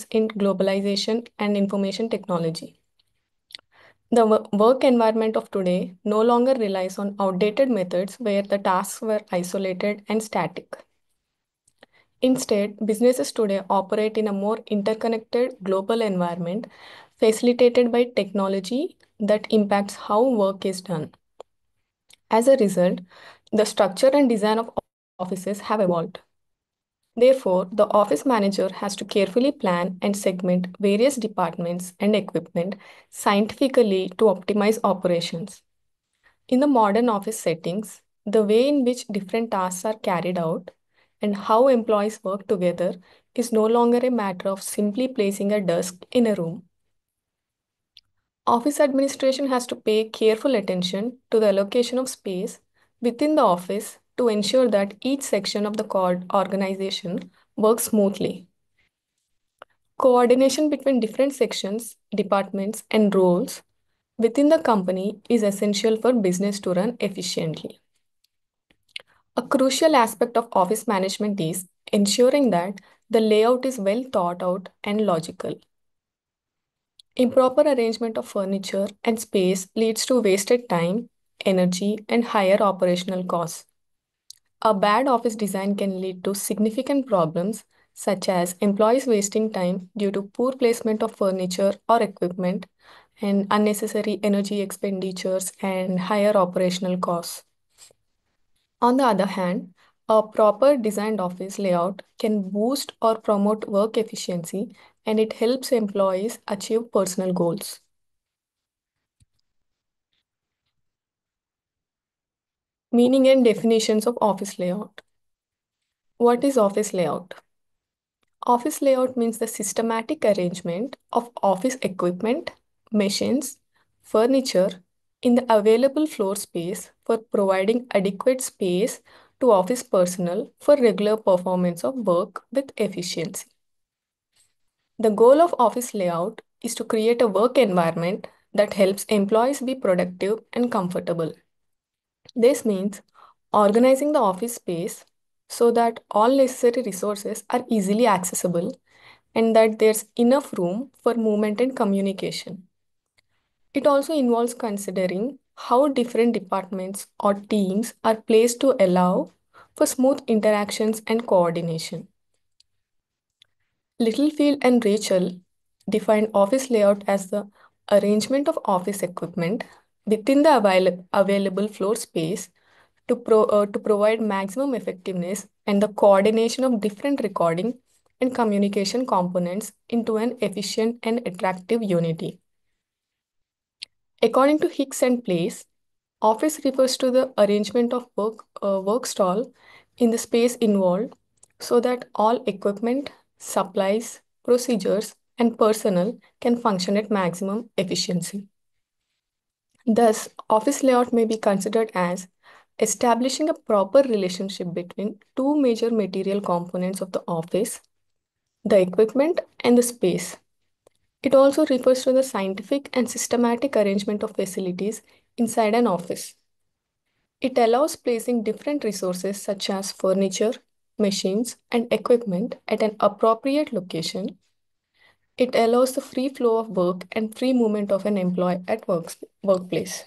advancements in globalization and information technology. The work environment of today no longer relies on outdated methods where the tasks were isolated and static. Instead, businesses today operate in a more interconnected global environment facilitated by technology that impacts how work is done. As a result, the structure and design of offices have evolved. Therefore, the office manager has to carefully plan and segment various departments and equipment scientifically to optimize operations. In the modern office settings, the way in which different tasks are carried out and how employees work together is no longer a matter of simply placing a desk in a room. Office administration has to pay careful attention to the allocation of space within the office to ensure that each section of the organization works smoothly. Coordination between different sections, departments, and roles within the company is essential for business to run efficiently. A crucial aspect of office management is ensuring that the layout is well thought out and logical. Improper arrangement of furniture and space leads to wasted time, energy, and higher operational costs. A bad office design can lead to significant problems such as employees wasting time due to poor placement of furniture or equipment and unnecessary energy expenditures and higher operational costs. On the other hand, a proper designed office layout can boost or promote work efficiency and it helps employees achieve personal goals. Meaning and definitions of office layout. What is office layout? Office layout means the systematic arrangement of office equipment, machines, furniture in the available floor space for providing adequate space to office personnel for regular performance of work with efficiency. The goal of office layout is to create a work environment that helps employees be productive and comfortable. This means organizing the office space so that all necessary resources are easily accessible and that there's enough room for movement and communication. It also involves considering how different departments or teams are placed to allow for smooth interactions and coordination. Littlefield and Rachel defined office layout as the arrangement of office equipment within the available floor space to provide maximum effectiveness and the coordination of different recording and communication components into an efficient and attractive unity. According to Hicks and Place, office refers to the arrangement of work stall in the space involved so that all equipment, supplies, procedures, and personnel can function at maximum efficiency. Thus, office layout may be considered as establishing a proper relationship between two major material components of the office, the equipment and the space. It also refers to the scientific and systematic arrangement of facilities inside an office. It allows placing different resources such as furniture, machines, and equipment at an appropriate location. It allows the free flow of work and free movement of an employee at workplace.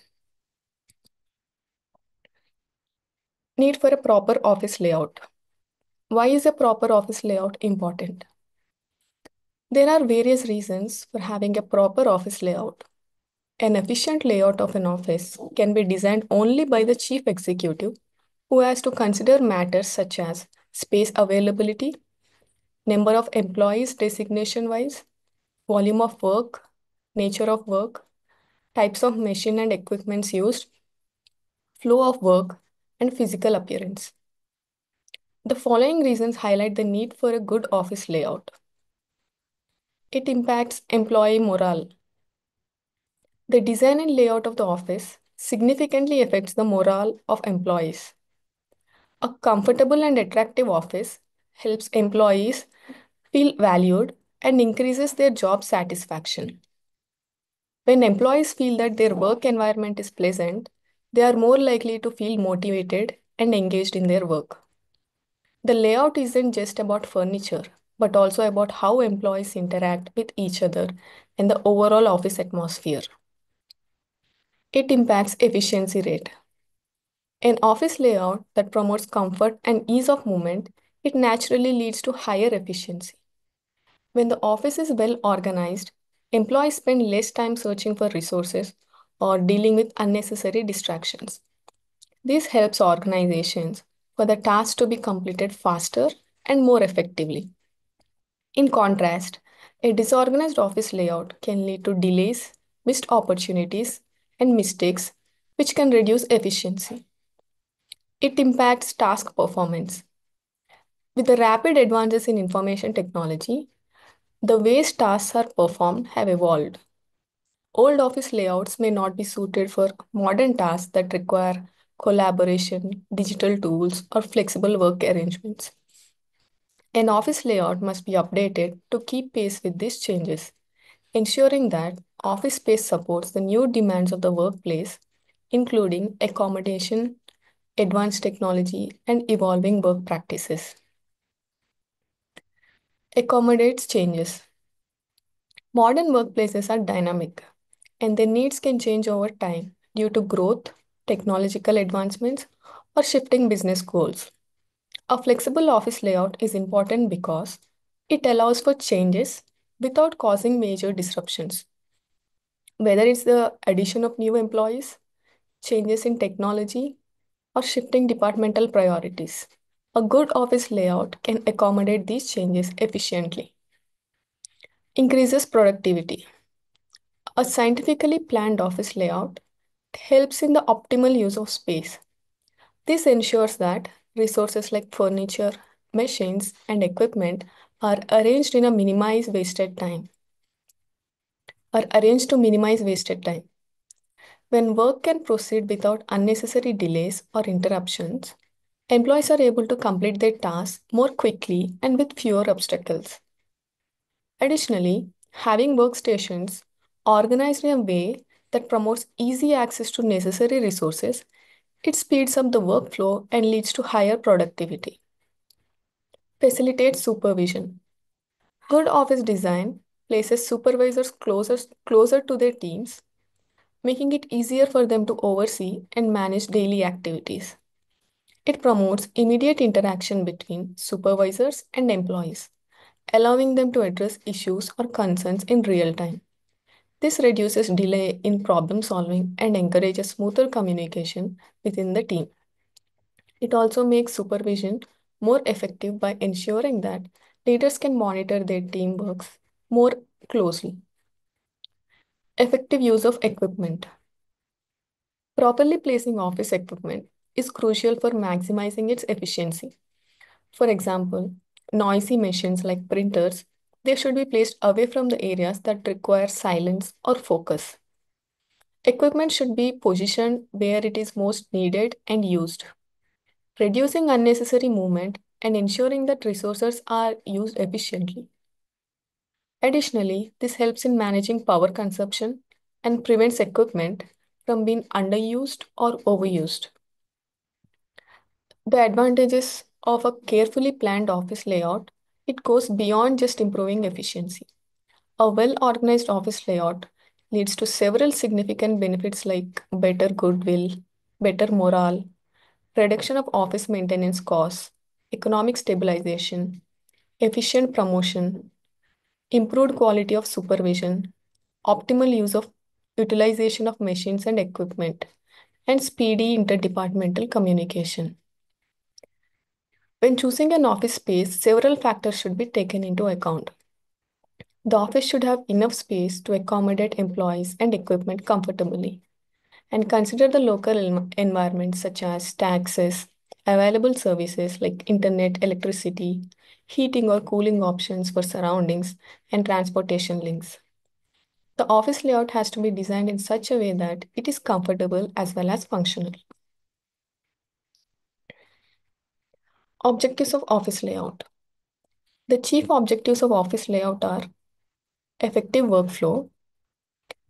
Need for a proper office layout. Why is a proper office layout important? There are various reasons for having a proper office layout. An efficient layout of an office can be designed only by the chief executive, who has to consider matters such as space availability, number of employees designation wise, volume of work, nature of work, types of machine and equipments used, flow of work, and physical appearance. The following reasons highlight the need for a good office layout. It impacts employee morale. The design and layout of the office significantly affects the morale of employees. A comfortable and attractive office helps employees feel valued and increases their job satisfaction. When employees feel that their work environment is pleasant, they are more likely to feel motivated and engaged in their work. The layout isn't just about furniture. but also about how employees interact with each other and the overall office atmosphere. It impacts efficiency rate. An office layout that promotes comfort and ease of movement, it naturally leads to higher efficiency. When the office is well organized, employees spend less time searching for resources or dealing with unnecessary distractions. This helps organizations for the task to be completed faster and more effectively. In contrast, a disorganized office layout can lead to delays, missed opportunities, and mistakes, which can reduce efficiency. It impacts task performance. With the rapid advances in information technology, the ways tasks are performed have evolved. Old office layouts may not be suited for modern tasks that require collaboration, digital tools, or flexible work arrangements. An office layout must be updated to keep pace with these changes, ensuring that office space supports the new demands of the workplace, including accommodation, advanced technology, and evolving work practices. Accommodates changes. Modern workplaces are dynamic, and their needs can change over time due to growth, technological advancements, or shifting business goals. A flexible office layout is important because it allows for changes without causing major disruptions. Whether it's the addition of new employees, changes in technology, or shifting departmental priorities. A good office layout can accommodate these changes efficiently. Increases productivity. A scientifically planned office layout helps in the optimal use of space. This ensures that resources like furniture, machines, and equipment are arranged in a minimize wasted time. Are arranged to minimize wasted time. When work can proceed without unnecessary delays or interruptions, employees are able to complete their tasks more quickly and with fewer obstacles. Additionally, having workstations organized in a way that promotes easy access to necessary resources, it speeds up the workflow and leads to higher productivity. Facilitates supervision. Good office design places supervisors closer to their teams, making it easier for them to oversee and manage daily activities. It promotes immediate interaction between supervisors and employees, allowing them to address issues or concerns in real time. This reduces delay in problem solving and encourages smoother communication within the team. It also makes supervision more effective by ensuring that leaders can monitor their team works more closely. Effective use of equipment. Properly placing office equipment is crucial for maximizing its efficiency. For example, noisy machines like printers, they should be placed away from the areas that require silence or focus. Equipment should be positioned where it is most needed and used, reducing unnecessary movement and ensuring that resources are used efficiently. Additionally, this helps in managing power consumption and prevents equipment from being underused or overused. The advantages of a carefully planned office layout, it goes beyond just improving efficiency. A well-organized office layout leads to several significant benefits like better goodwill, better morale, reduction of office maintenance costs, economic stabilization, efficient promotion, improved quality of supervision, optimal use of utilization of machines and equipment, and speedy interdepartmental communication. When choosing an office space, several factors should be taken into account. The office should have enough space to accommodate employees and equipment comfortably, and consider the local environment such as taxes, available services like internet, electricity, heating or cooling options for surroundings, and transportation links. The office layout has to be designed in such a way that it is comfortable as well as functional. Objectives of office layout. The chief objectives of office layout are effective workflow.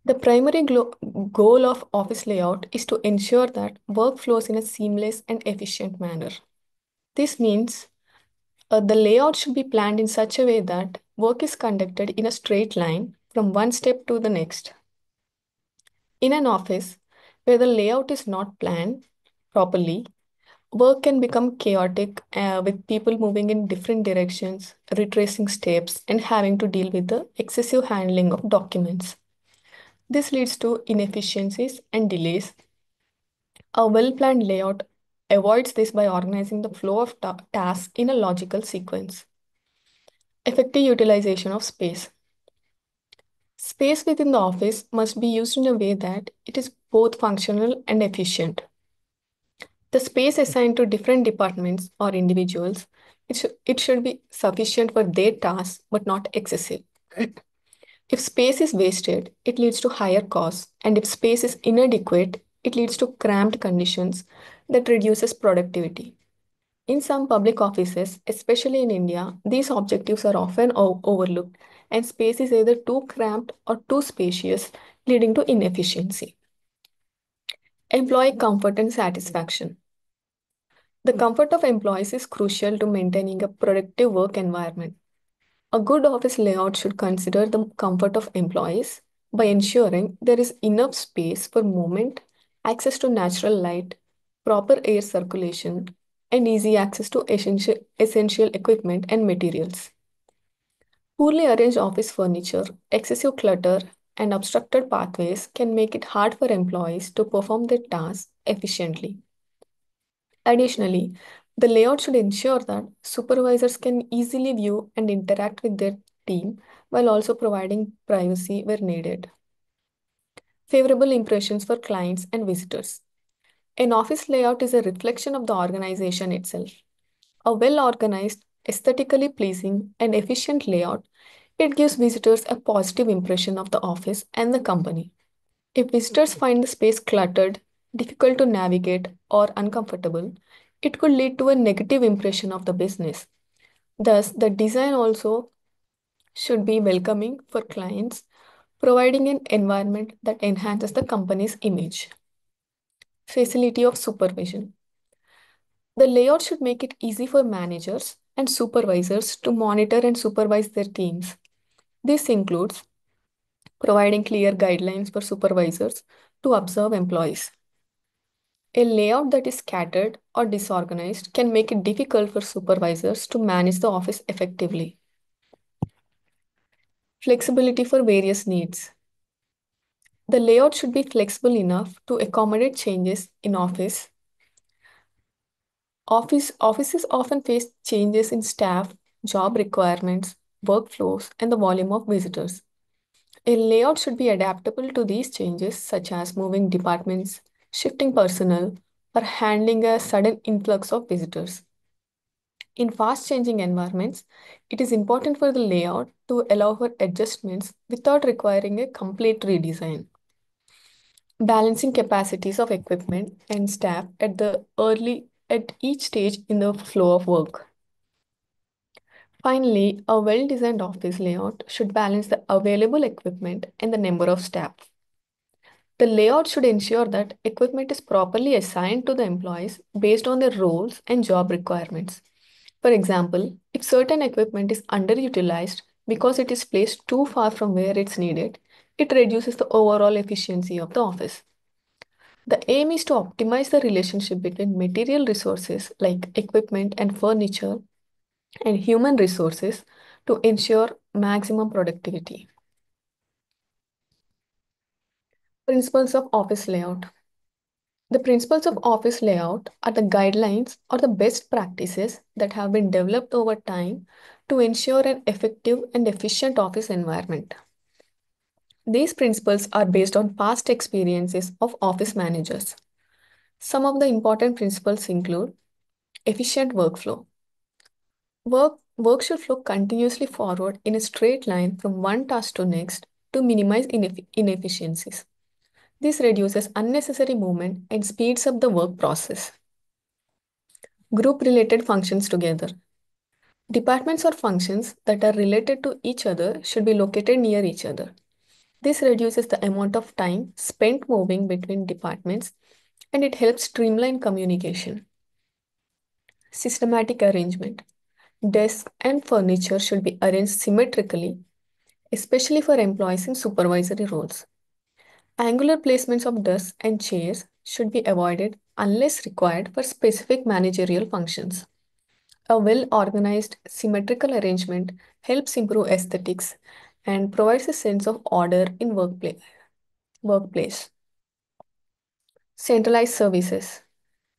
The primary goal of office layout is to ensure that work flows in a seamless and efficient manner. This means The layout should be planned in such a way that work is conducted in a straight line from one step to the next. In an office where the layout is not planned properly, work can become chaotic with people moving in different directions, retracing steps, and having to deal with the excessive handling of documents. This leads to inefficiencies and delays. A well planned layout avoids this by organizing the flow of tasks in a logical sequence. Effective utilization of space. Space within the office must be used in a way that it is both functional and efficient. The space assigned to different departments or individuals, it should be sufficient for their tasks but not excessive. If space is wasted, it leads to higher costs, and if space is inadequate, it leads to cramped conditions that reduces productivity. In some public offices, especially in India, these objectives are often overlooked, and space is either too cramped or too spacious, leading to inefficiency. Employee comfort and satisfaction. The comfort of employees is crucial to maintaining a productive work environment. A good office layout should consider the comfort of employees by ensuring there is enough space for movement, access to natural light, proper air circulation, and easy access to essential equipment and materials. Poorly arranged office furniture, excessive clutter, and obstructed pathways can make it hard for employees to perform their tasks efficiently. Additionally, the layout should ensure that supervisors can easily view and interact with their team while also providing privacy where needed. Favorable impressions for clients and visitors. An office layout is a reflection of the organization itself. A well organized, aesthetically pleasing, and efficient layout, it gives visitors a positive impression of the office and the company. If visitors find the space cluttered, difficult to navigate, or uncomfortable, it could lead to a negative impression of the business. Thus, the design also should be welcoming for clients, providing an environment that enhances the company's image. Facility of supervision. The layout should make it easy for managers and supervisors to monitor and supervise their teams. This includes providing clear guidelines for supervisors to observe employees. A layout that is scattered or disorganized can make it difficult for supervisors to manage the office effectively. Flexibility for various needs. The layout should be flexible enough to accommodate changes in office. Offices often face changes in staff, job requirements, workflows, and the volume of visitors. A layout should be adaptable to these changes, such as moving departments, shifting personnel, or handling a sudden influx of visitors. In fast changing environments, it is important for the layout to allow for adjustments without requiring a complete redesign. Balancing capacities of equipment and staff at each stage in the flow of work. Finally, a well-designed office layout should balance the available equipment and the number of staff. The layout should ensure that equipment is properly assigned to the employees based on their roles and job requirements. For example, if certain equipment is underutilized because it is placed too far from where it's needed, it reduces the overall efficiency of the office. The aim is to optimize the relationship between material resources like equipment and furniture and human resources to ensure maximum productivity. Principles of office layout. The principles of office layout are the guidelines or the best practices that have been developed over time to ensure an effective and efficient office environment. These principles are based on past experiences of office managers. Some of the important principles include efficient workflow. Work should flow continuously forward in a straight line from one task to next to minimize inefficiencies. This reduces unnecessary movement and speeds up the work process. Group related functions together. Departments or functions that are related to each other should be located near each other. This reduces the amount of time spent moving between departments and it helps streamline communication. Systematic arrangement. Desks and furniture should be arranged symmetrically, especially for employees in supervisory roles. Angular placements of desks and chairs should be avoided unless required for specific managerial functions. A well organized, symmetrical arrangement helps improve aesthetics and provides a sense of order in workplace. Centralized services.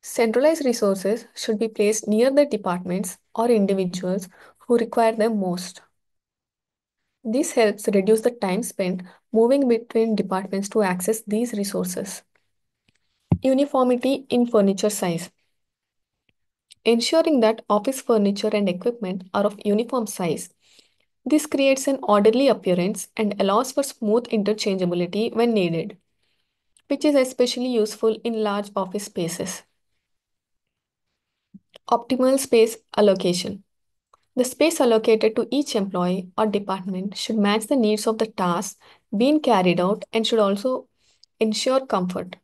Centralized resources should be placed near the departments or individuals who require them most. This helps reduce the time spent moving between departments to access these resources. Uniformity in furniture size. Ensuring that office furniture and equipment are of uniform size. This creates an orderly appearance and allows for smooth interchangeability when needed, which is especially useful in large office spaces. Optimal space allocation. The space allocated to each employee or department should match the needs of the task being carried out and should also ensure comfort.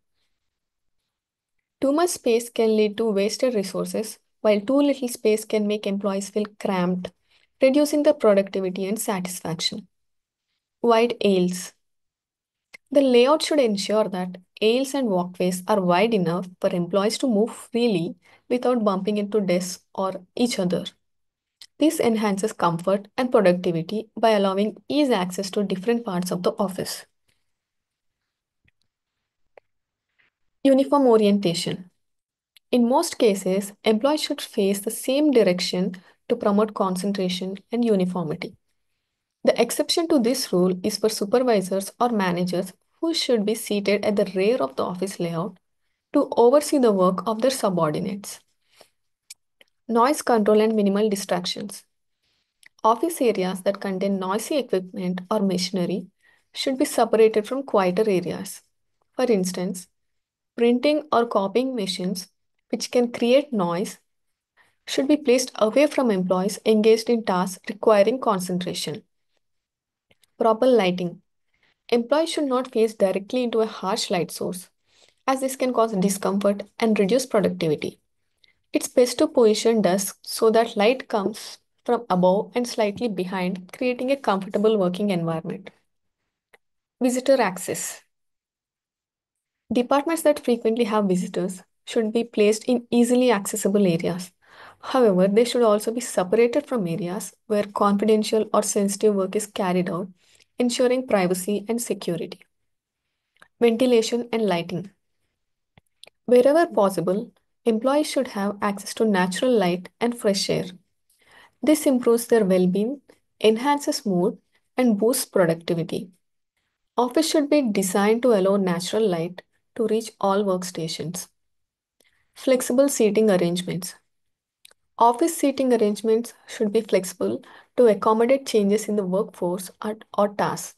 Too much space can lead to wasted resources, while too little space can make employees feel cramped, reducing their productivity and satisfaction. Wide aisles. The layout should ensure that aisles and walkways are wide enough for employees to move freely without bumping into desks or each other. This enhances comfort and productivity by allowing easy access to different parts of the office. Uniform orientation. In most cases, employees should face the same direction to promote concentration and uniformity. The exception to this rule is for supervisors or managers who should be seated at the rear of the office layout to oversee the work of their subordinates. Noise control and minimal distractions. Office areas that contain noisy equipment or machinery should be separated from quieter areas. For instance, printing or copying machines, which can create noise, should be placed away from employees engaged in tasks requiring concentration. Proper lighting. Employees should not face directly into a harsh light source, as this can cause discomfort and reduce productivity. It's best to position desks so that light comes from above and slightly behind, creating a comfortable working environment. Visitor access. Departments that frequently have visitors should be placed in easily accessible areas. However, they should also be separated from areas where confidential or sensitive work is carried out, ensuring privacy and security. Ventilation and lighting. Wherever possible, employees should have access to natural light and fresh air. This improves their well being, enhances mood, and boosts productivity. Office should be designed to allow natural light to reach all workstations. Flexible seating arrangements. Office seating arrangements should be flexible to accommodate changes in the workforce or tasks.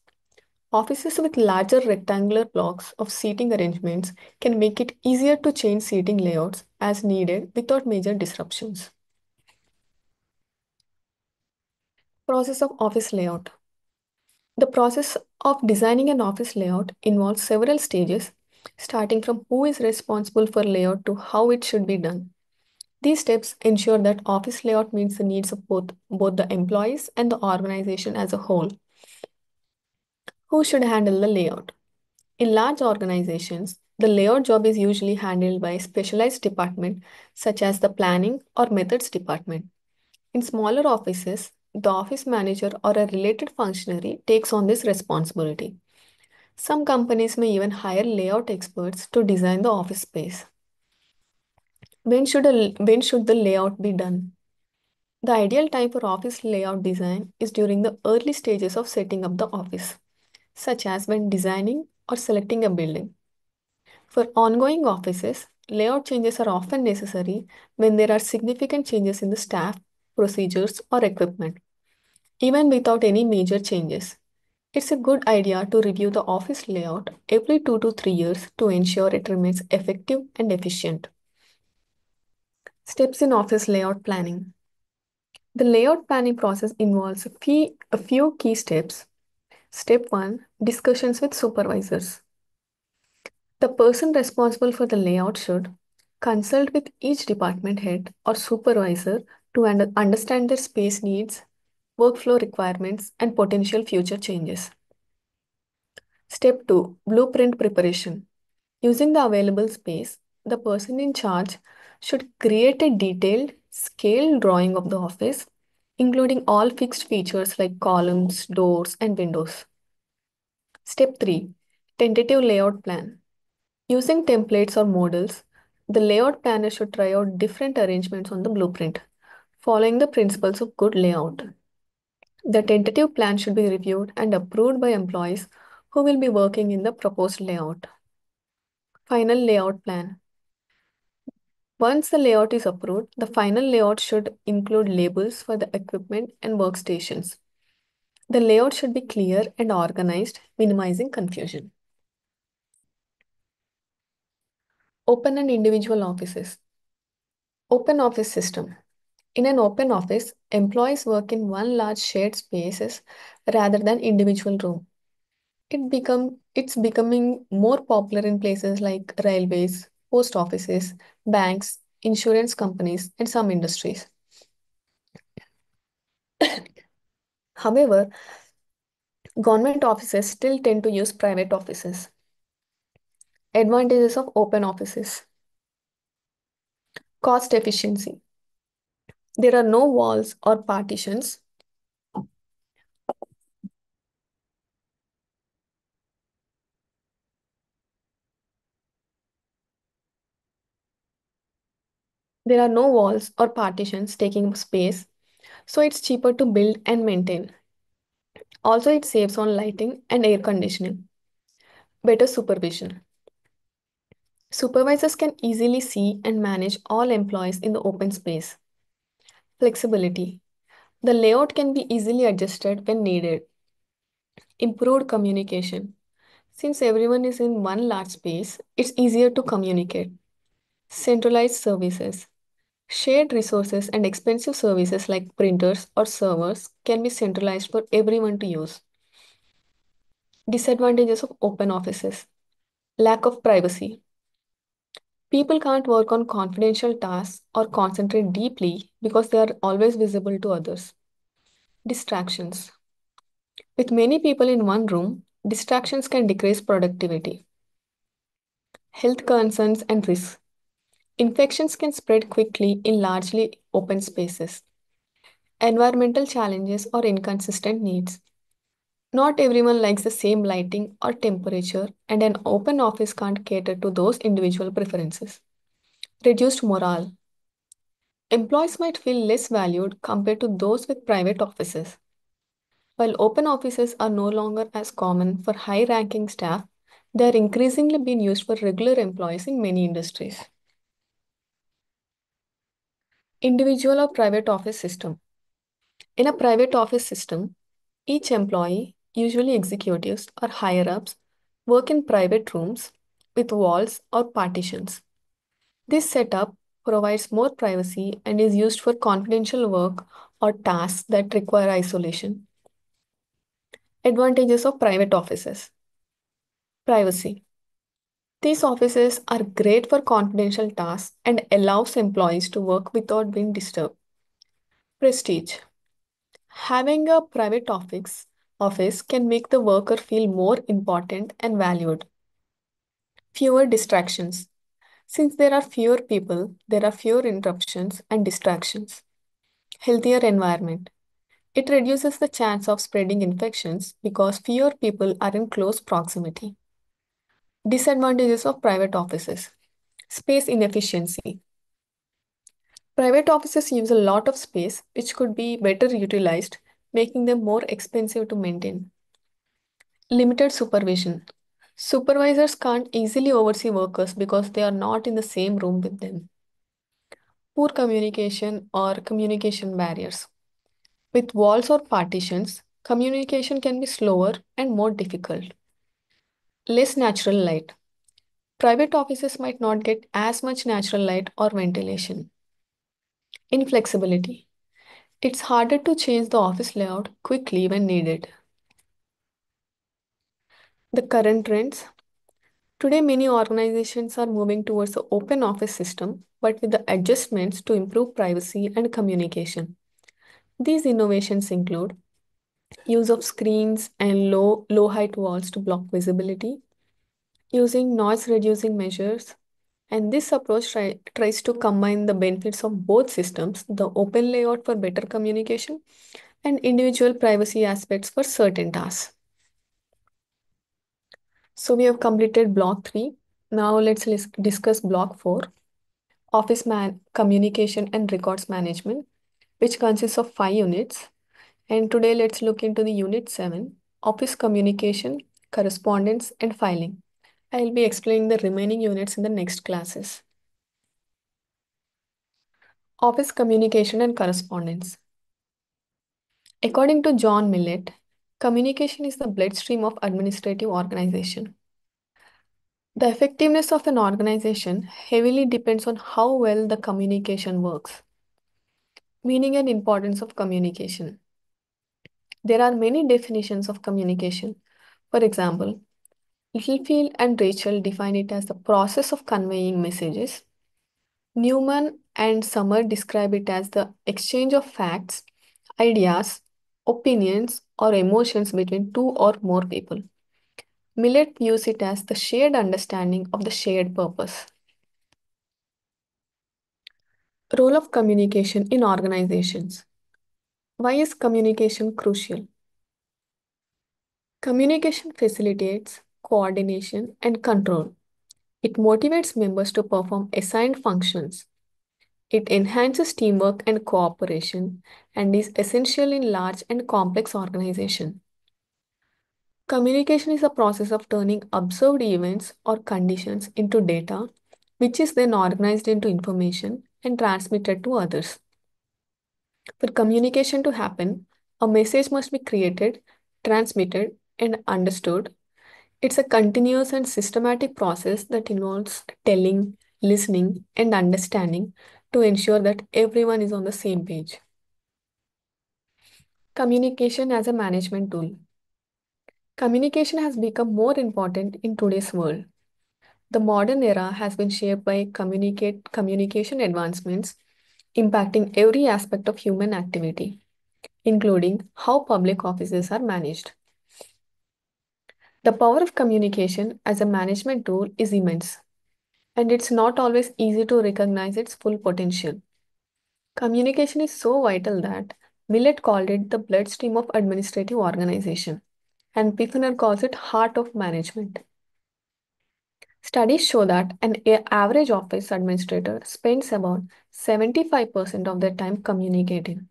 Offices with larger rectangular blocks of seating arrangements can make it easier to change seating layouts as needed without major disruptions. Process of office layout. The process of designing an office layout involves several stages, starting from who is responsible for layout to how it should be done. These steps ensure that office layout meets the needs of both the employees and the organization as a whole. Who should handle the layout? In large organizations, the layout job is usually handled by a specialized department such as the planning or methods department. In smaller offices, the office manager or a related functionary takes on this responsibility. Some companies may even hire layout experts to design the office space. When should the layout be done? The ideal time for office layout design is during the early stages of setting up the office, such as when designing or selecting a building. For ongoing offices, layout changes are often necessary when there are significant changes in the staff, procedures, or equipment. Even without any major changes, it's a good idea to review the office layout every 2 to 3 years to ensure it remains effective and efficient. Steps in office layout planning. The layout planning process involves a few key steps. Step 1, discussions with supervisors. The person responsible for the layout should consult with each department head or supervisor to understand their space needs, workflow requirements, and potential future changes. Step 2, Blueprint preparation. Using the available space, the person in charge should create a detailed, scaled drawing of the office, including all fixed features like columns, doors, and windows. Step 3, Tentative layout plan. Using templates or models, the layout planner should try out different arrangements on the blueprint, following the principles of good layout. The tentative plan should be reviewed and approved by employees who will be working in the proposed layout. Final layout plan. Once the layout is approved, the final layout should include labels for the equipment and workstations. The layout should be clear and organized, minimizing confusion. Open and individual offices. Open office system. In an open office, employees work in one large shared spaces rather than individual room. It's becoming more popular in places like railways, post offices, banks, insurance companies, and some industries. However, government offices still tend to use private offices. Advantages of open offices. Cost efficiency. There are no walls or partitions. There are no walls or partitions taking up space, so it's cheaper to build and maintain. Also, it saves on lighting and air conditioning. Better supervision. Supervisors can easily see and manage all employees in the open space. Flexibility. The layout can be easily adjusted when needed. Improved communication. Since everyone is in one large space, it's easier to communicate. Centralized services. Shared resources and expensive services like printers or servers can be centralized for everyone to use. Disadvantages of open offices. Lack of privacy. People can't work on confidential tasks or concentrate deeply because they are always visible to others. Distractions. With many people in one room, distractions can decrease productivity. Health concerns and risks. Infections can spread quickly in largely open spaces. Environmental challenges or inconsistent needs. Not everyone likes the same lighting or temperature, and an open office can't cater to those individual preferences. Reduced morale. Employees might feel less valued compared to those with private offices. While open offices are no longer as common for high ranking staff, they are increasingly being used for regular employees in many industries. Individual or private office system. In a private office system, each employee, usually executives or higher ups, work in private rooms with walls or partitions. This setup provides more privacy and is used for confidential work or tasks that require isolation. Advantages of private offices. Privacy. These offices are great for confidential tasks and allows employees to work without being disturbed. Prestige. Having a private office can make the worker feel more important and valued. Fewer distractions. Since there are fewer people, there are fewer interruptions and distractions. Healthier environment. It reduces the chance of spreading infections because fewer people are in close proximity. Disadvantages of private offices. Space inefficiency. Private offices use a lot of space, which could be better utilized, making them more expensive to maintain. Limited supervision. Supervisors can't easily oversee workers because they are not in the same room with them. Poor communication or communication barriers. With walls or partitions, communication can be slower and more difficult. Less natural light. Private offices might not get as much natural light or ventilation. Inflexibility. It's harder to change the office layout quickly when needed. The current trends. Today, many organizations are moving towards the open office system, but with the adjustments to improve privacy and communication. These innovations include use of screens and low height walls to block visibility, using noise reducing measures, and this approach tries to combine the benefits of both systems, the open layout for better communication and individual privacy aspects for certain tasks. So we have completed block 3. Now let's discuss block 4, communication and records management, which consists of 5 units. And today let's look into the unit 7, office communication, correspondence and filing. I'll be explaining the remaining units in the next classes. Office communication and correspondence. According to John Millett, communication is the bloodstream of administrative organization. The effectiveness of an organization heavily depends on how well the communication works. Meaning and importance of communication. There are many definitions of communication. For example, Littlefield and Rachel define it as the process of conveying messages. Newman and Summer describe it as the exchange of facts, ideas, opinions, or emotions between two or more people. Millett views it as the shared understanding of the shared purpose. Role of communication in organizations. Why is communication crucial? Communication facilitates coordination and control. It motivates members to perform assigned functions. It enhances teamwork and cooperation and is essential in large and complex organizations. Communication is a process of turning observed events or conditions into data, which is then organized into information and transmitted to others. For communication to happen, a message must be created, transmitted, and understood. It's a continuous and systematic process that involves telling, listening, and understanding to ensure that everyone is on the same page. Communication as a management tool. Communication has become more important in today's world. The modern era has been shaped by communication advancements impacting every aspect of human activity, including how public offices are managed. The power of communication as a management tool is immense, and it's not always easy to recognize its full potential. Communication is so vital that Millett called it the bloodstream of administrative organization, and Pifner calls it heart of management. Studies show that an average office administrator spends about 75% of their time communicating.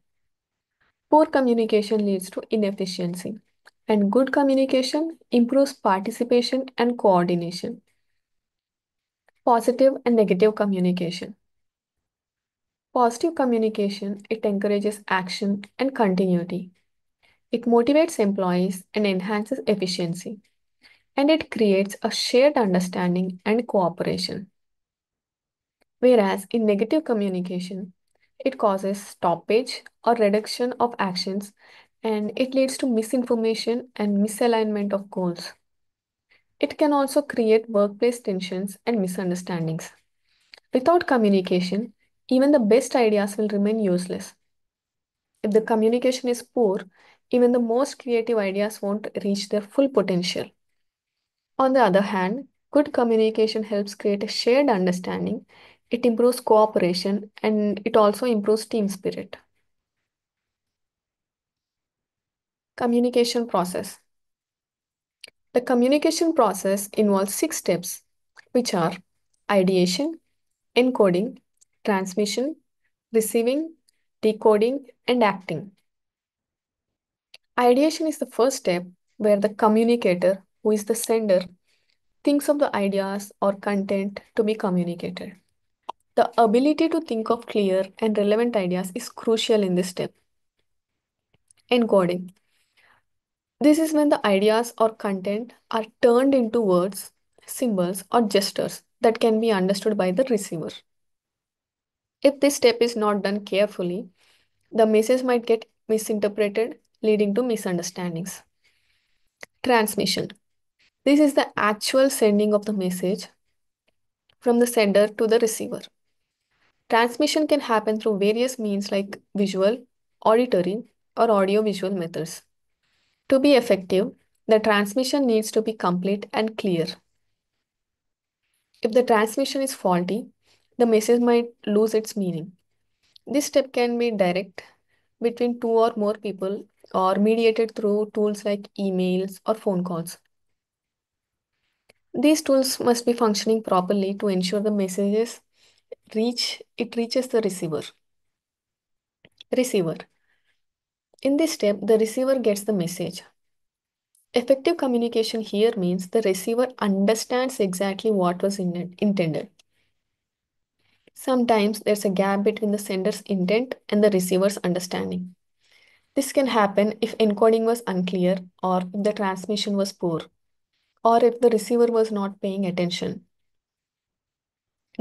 Poor communication leads to inefficiency, and good communication improves participation and coordination. Positive and negative communication. Positive communication, it encourages action and continuity. It motivates employees and enhances efficiency, and it creates a shared understanding and cooperation. Whereas in negative communication, it causes stoppage or reduction of actions and it leads to misinformation and misalignment of goals. It can also create workplace tensions and misunderstandings. Without communication, even the best ideas will remain useless. If the communication is poor, even the most creative ideas won't reach their full potential. On the other hand, good communication helps create a shared understanding, it improves cooperation, and it also improves team spirit. Communication process. The communication process involves 6 steps, which are ideation, encoding, transmission, receiving, decoding, and acting. Ideation is the first step where the communicator, who is the sender, thinks of the ideas or content to be communicated. The ability to think of clear and relevant ideas is crucial in this step. Encoding. This is when the ideas or content are turned into words, symbols, or gestures that can be understood by the receiver. If this step is not done carefully, the message might get misinterpreted, leading to misunderstandings. Transmission. This is the actual sending of the message from the sender to the receiver. Transmission can happen through various means like visual, auditory, or audio-visual methods. To be effective, the transmission needs to be complete and clear. If the transmission is faulty, the message might lose its meaning. This step can be direct between two or more people or mediated through tools like emails or phone calls. These tools must be functioning properly to ensure the messages reaches the receiver. Receiver. In this step, the receiver gets the message. Effective communication here means the receiver understands exactly what was intended. Sometimes there's a gap between the sender's intent and the receiver's understanding. This can happen if encoding was unclear, or if the transmission was poor, or if the receiver was not paying attention.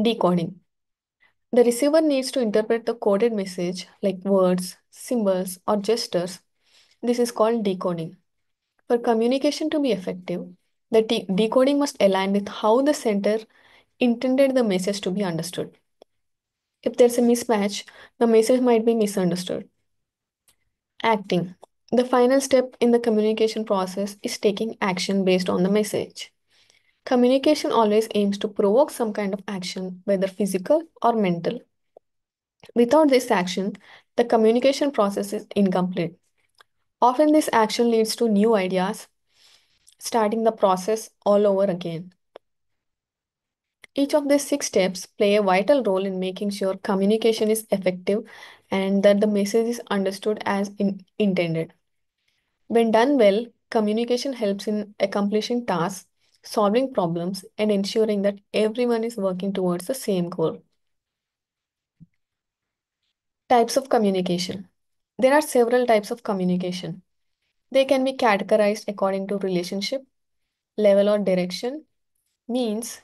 Decoding. The receiver needs to interpret the coded message like words, symbols, or gestures. This is called decoding. For communication to be effective, the decoding must align with how the sender intended the message to be understood. If there's a mismatch, the message might be misunderstood. Acting. The final step in the communication process is taking action based on the message. Communication always aims to provoke some kind of action, whether physical or mental. Without this action, the communication process is incomplete. Often, this action leads to new ideas, starting the process all over again. Each of these six steps play a vital role in making sure communication is effective and that the message is understood as intended. When done well, communication helps in accomplishing tasks, solving problems, and ensuring that everyone is working towards the same goal. Types of communication. There are several types of communication. They can be categorized according to relationship, level or direction, means,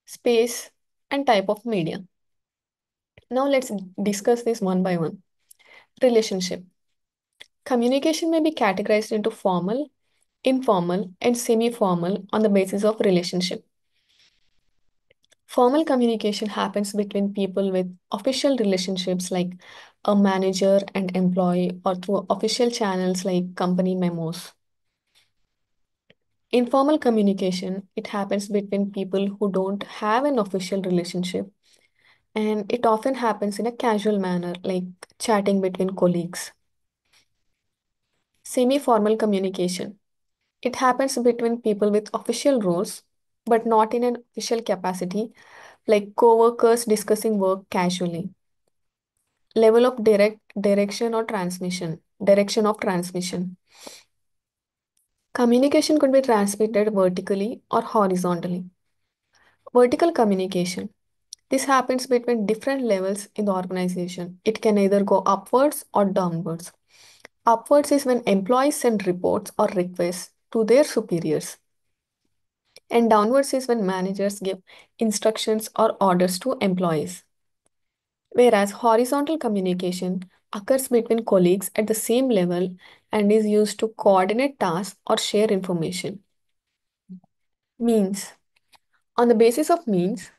space, and type of media. Now let's discuss this one by one. Relationship. Communication may be categorized into formal, informal, and semi-formal on the basis of relationship. Formal communication happens between people with official relationships like a manager and employee or through official channels like company memos. Informal communication, it happens between people who don't have an official relationship, and it often happens in a casual manner like chatting between colleagues. Semi-formal communication, it happens between people with official roles but not in an official capacity like co-workers discussing work casually. Level of direction of transmission. Communication could be transmitted vertically or horizontally. Vertical communication. This happens between different levels in the organization. It can either go upwards or downwards. Upwards is when employees send reports or requests to their superiors. And downwards is when managers give instructions or orders to employees. Whereas horizontal communication occurs between colleagues at the same level and is used to coordinate tasks or share information. Means. On the basis of means,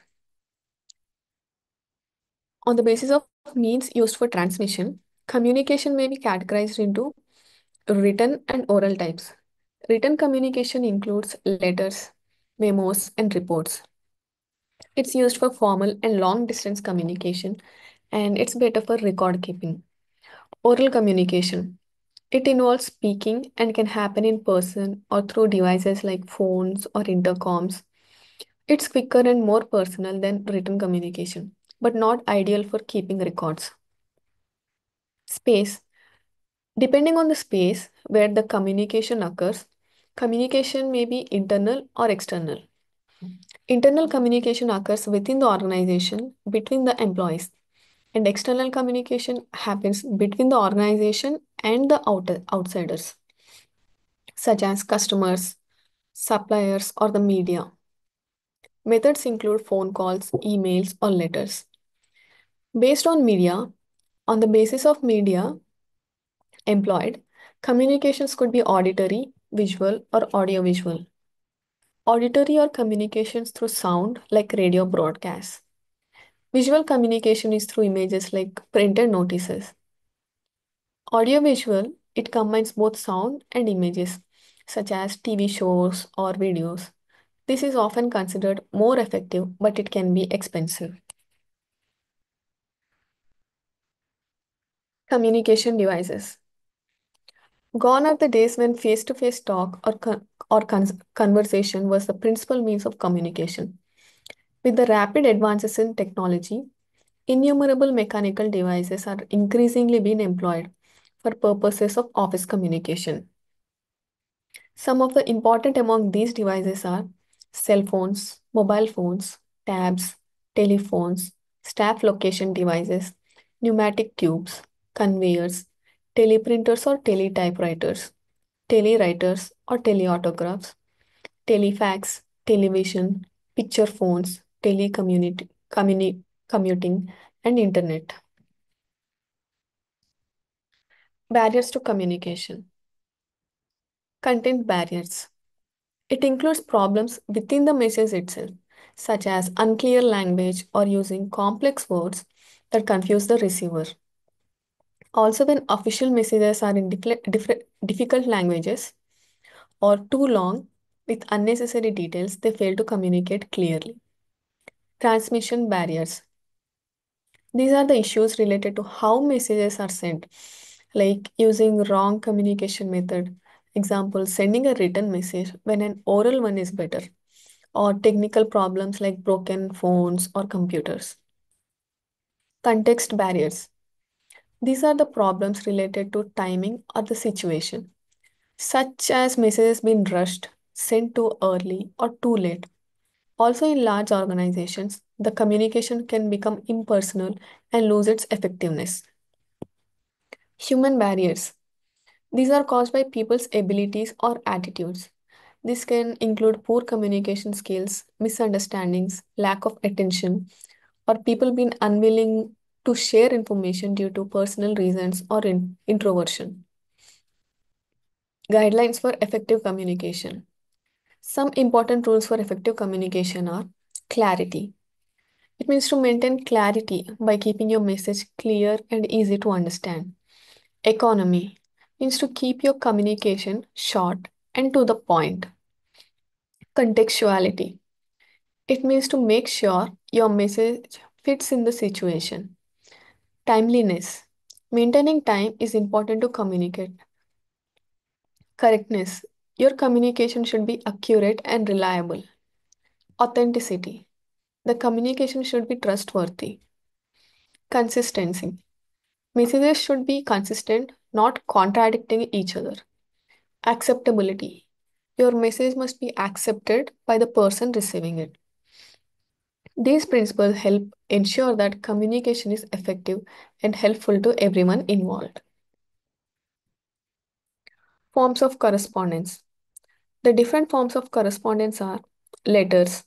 on the basis of means used for transmission, communication may be categorized into written and oral types. Written communication includes letters, memos, and reports. It's used for formal and long distance communication, and it's better for record keeping. Oral communication. It involves speaking and can happen in person or through devices like phones or intercoms. It's quicker and more personal than written communication, but not ideal for keeping records. Space. Depending on the space where the communication occurs, communication may be internal or external. Internal communication occurs within the organization between the employees, and external communication happens between the organization and the outsiders, such as customers, suppliers, or the media. Methods include phone calls, emails, or letters. Based on media, on the basis of media employed, communications could be auditory, visual, or audiovisual. Auditory or communications through sound, like radio broadcasts. Visual communication is through images like printed notices. Audiovisual, it combines both sound and images, such as TV shows or videos. This is often considered more effective, but it can be expensive. Communication devices. Gone are the days when face to face talk or conversation was the principal means of communication. With the rapid advances in technology, innumerable mechanical devices are increasingly being employed for purposes of office communication. Some of the important among these devices are cell phones, mobile phones, tabs, telephones, staff location devices, pneumatic tubes, conveyors, teleprinters or teletypewriters, telewriters or teleautographs, telefax, television, picture phones, commuting, and internet. Barriers to communication. Content barriers. It includes problems within the message itself, such as unclear language or using complex words that confuse the receiver. Also, when official messages are in difficult languages or too long with unnecessary details, they fail to communicate clearly. Transmission barriers. These are the issues related to how messages are sent, like using wrong communication method. Example, sending a written message when an oral one is better, or technical problems like broken phones or computers. Context barriers. These are the problems related to timing or the situation, such as messages being rushed, sent too early, or too late. Also, in large organizations, the communication can become impersonal and lose its effectiveness. Human barriers. These are caused by people's abilities or attitudes. This can include poor communication skills, misunderstandings, lack of attention, or people being unwilling to share information due to personal reasons or introversion. Guidelines for effective communication. Some important rules for effective communication are clarity. It means to maintain clarity by keeping your message clear and easy to understand. Economy means to keep your communication short and to the point. Contextuality. It means to make sure your message fits in the situation. Timeliness. Maintaining time is important to communicate. Correctness. Your communication should be accurate and reliable. Authenticity. The communication should be trustworthy. Consistency. Messages should be consistent, not contradicting each other. Acceptability. Your message must be accepted by the person receiving it. These principles help ensure that communication is effective and helpful to everyone involved. Forms of correspondence. The different forms of correspondence are letters.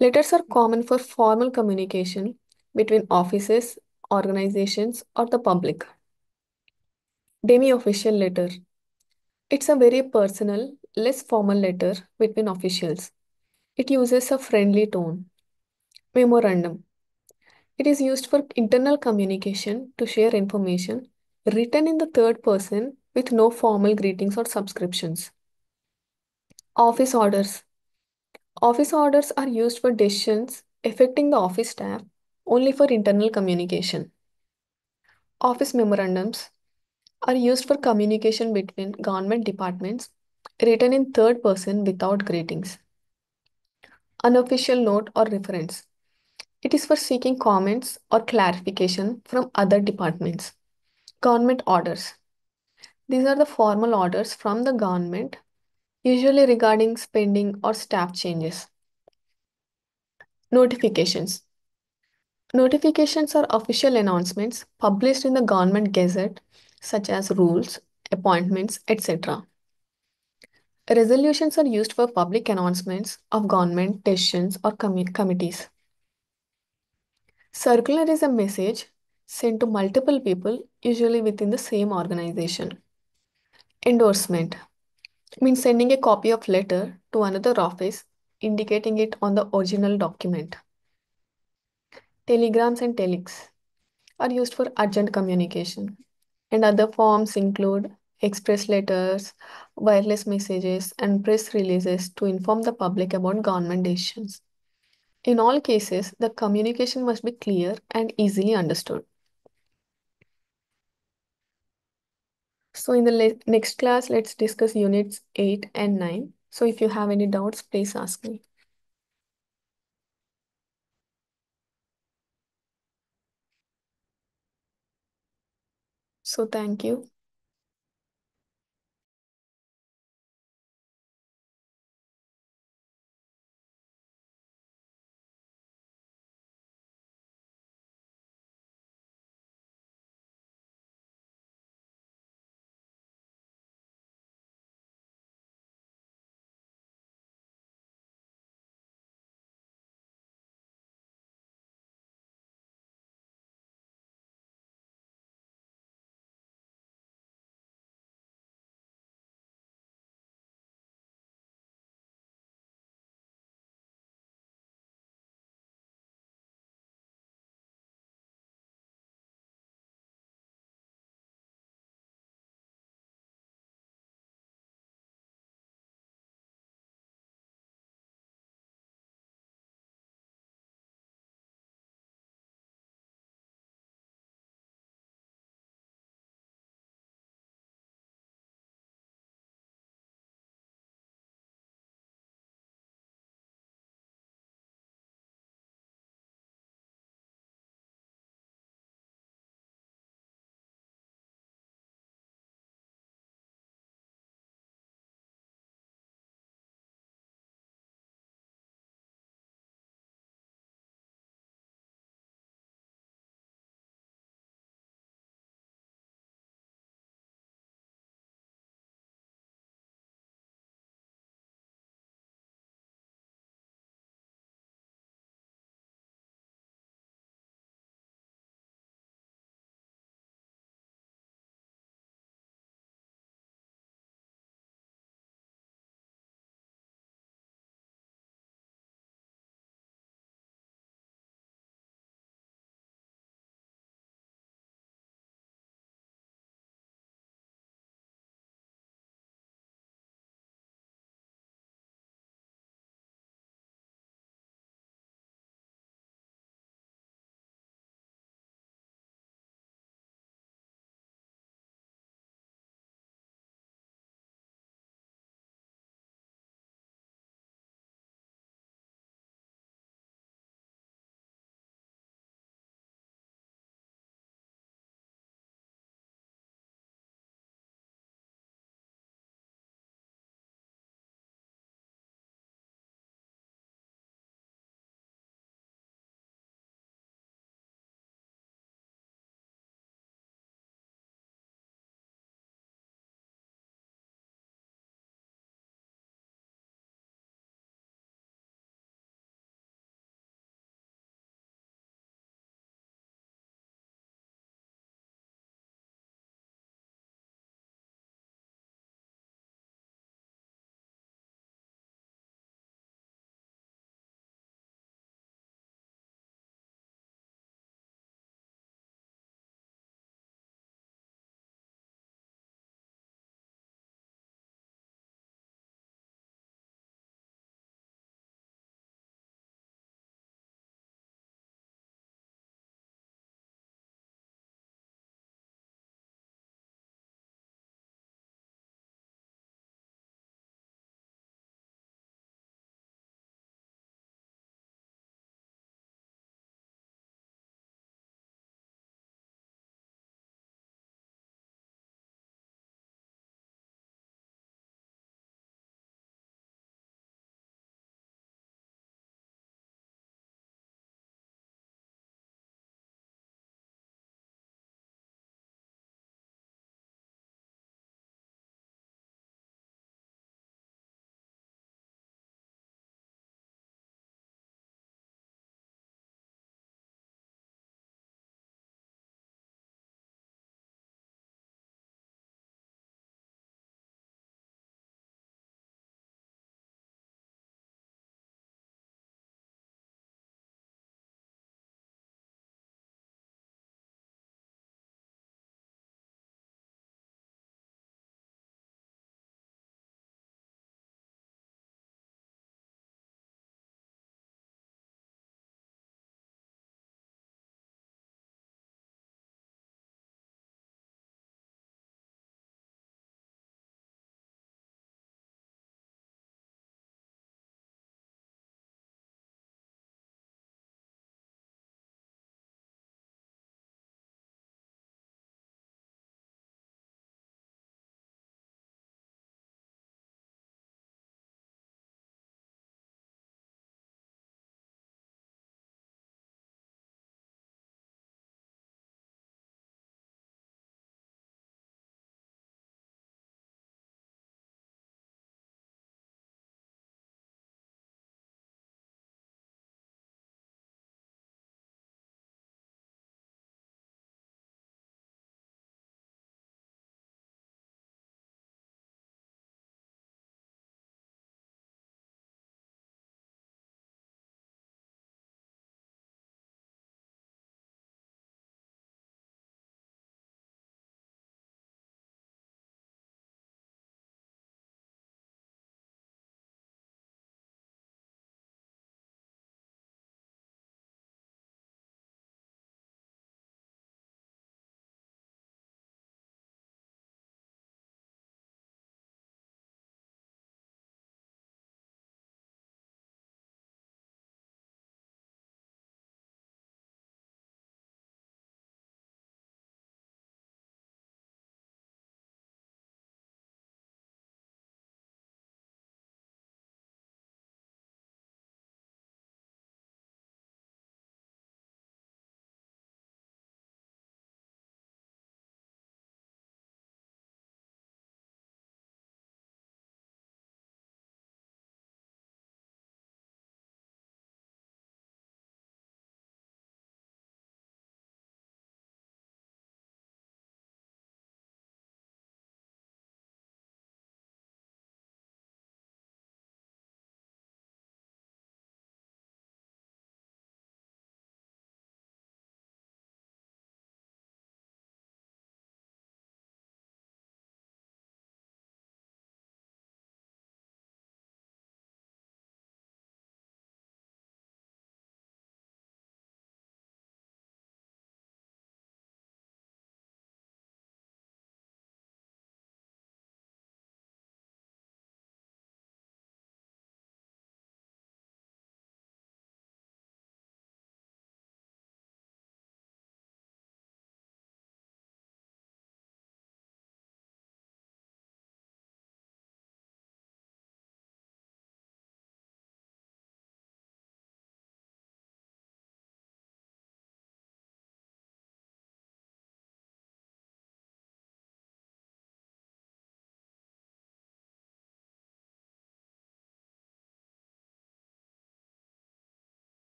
Letters are common for formal communication between offices, organizations, or the public. Demi official letter. It's a very personal, less formal letter between officials. It uses a friendly tone. Memorandum. It is used for internal communication to share information written in the third person with no formal greetings or subscriptions. Office orders. Office orders are used for decisions affecting the office staff only for internal communication. Office memorandums are used for communication between government departments written in third person without greetings. Unofficial note or reference. It is for seeking comments or clarification from other departments. Government orders. These are the formal orders from the government, usually regarding spending or staff changes. Notifications. Notifications are official announcements published in the government gazette, such as rules, appointments, etc. Resolutions are used for public announcements of government decisions or committees. Circular is a message sent to multiple people, usually within the same organization. Endorsement. Means sending a copy of letter to another office, indicating it on the original document. Telegrams and telex are used for urgent communication, and other forms include express letters, wireless messages, and press releases to inform the public about government decisions. In all cases, the communication must be clear and easily understood. So, in the next class, let's discuss units 8 and 9. So, if you have any doubts, please ask me. So, thank you.